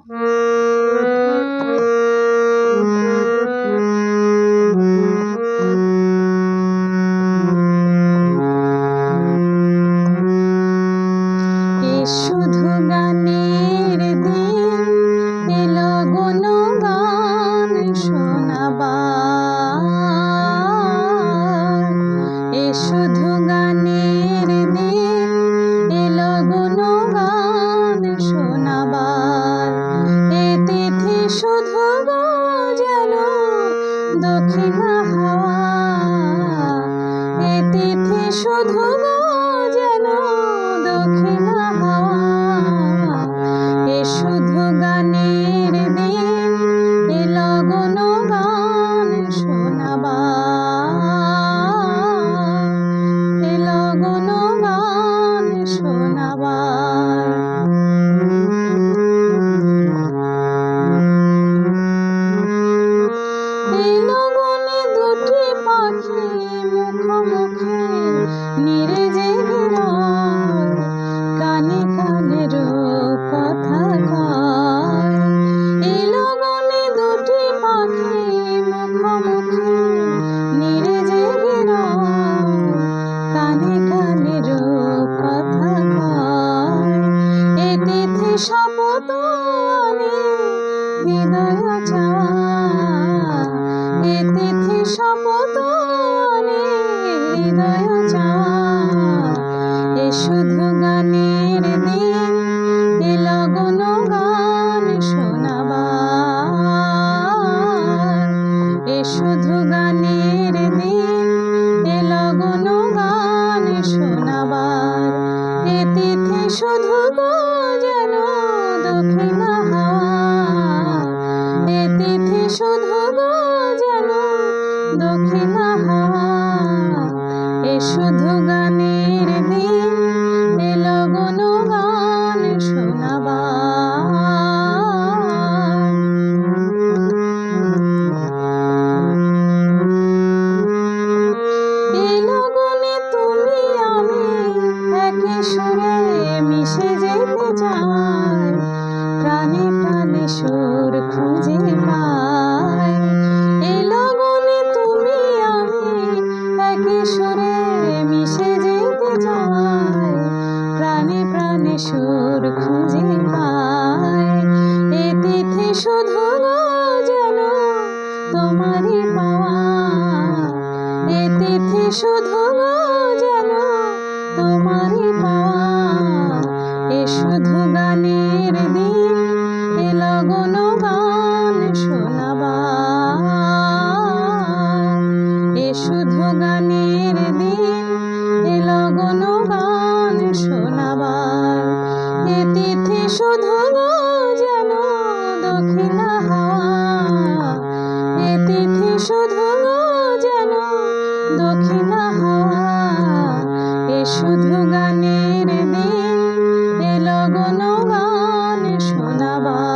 শুধু গানের দিন এলো গুণগান শোনাবার। শুধু গানের দিন এলো গুণগান শোনাবার। তিথি শুধু গো যেন দক্ষিণা হাওয়া। তিথি শুধু গো যেন দক্ষিণা হাওয়া। শুধু গানের দিন এলো গুণগান শোনাবার। এলো গুণগান শোনাবার। এলো গুণে দুটি পাখি মুখোমুখি নিরে জেগে রয়। কানে কানে কথা কয়। এলো গুণে দুটি পাখি মুখোমুখি নিরে জেগে রয়। কানে কানে কথা কয়। তিথি শপথ আনে হৃদয় চাওয়া। তিথি শপথ আনে হৃদয় চাওয়া। শুধু গানের দিন এলো গুণগান শোনাবার। শুধু গানের দিন এলো গুণগান শোনাবার। তিথি শুধু গো যেন দক্ষিণা হাওয়া। তিথি শুধু গো যেন দক্ষিণা হাওয়া। শুধু গানের দিন এলো গুণগান শোনাবার। এলো গুণে তুমি আমি একই সুরে মিশে যেতে চাই। প্রাণে প্রাণে সুর খুঁজে পাই। এলো গুণে তুমি আমি একই সুরে মিশে যেতে চাই। প্রাণে প্রাণে সুর খুঁজে পাই। তিথি শুধু গো যেন তোমারই পাওয়া। তিথি শুধু গো যেন তোমারই পাওয়া। শুধু গানের দিন এলো গুণগান শোনাবার। শুধু গানের দিন এলো গুণগান শোনাবার। তিথি শুধু গো যেন দক্ষিণা হাওয়া। তিথি শুধু গো যেন দক্ষিণা হাওয়া। শুধু গানের দিন এলো গুণগান শোনাবার।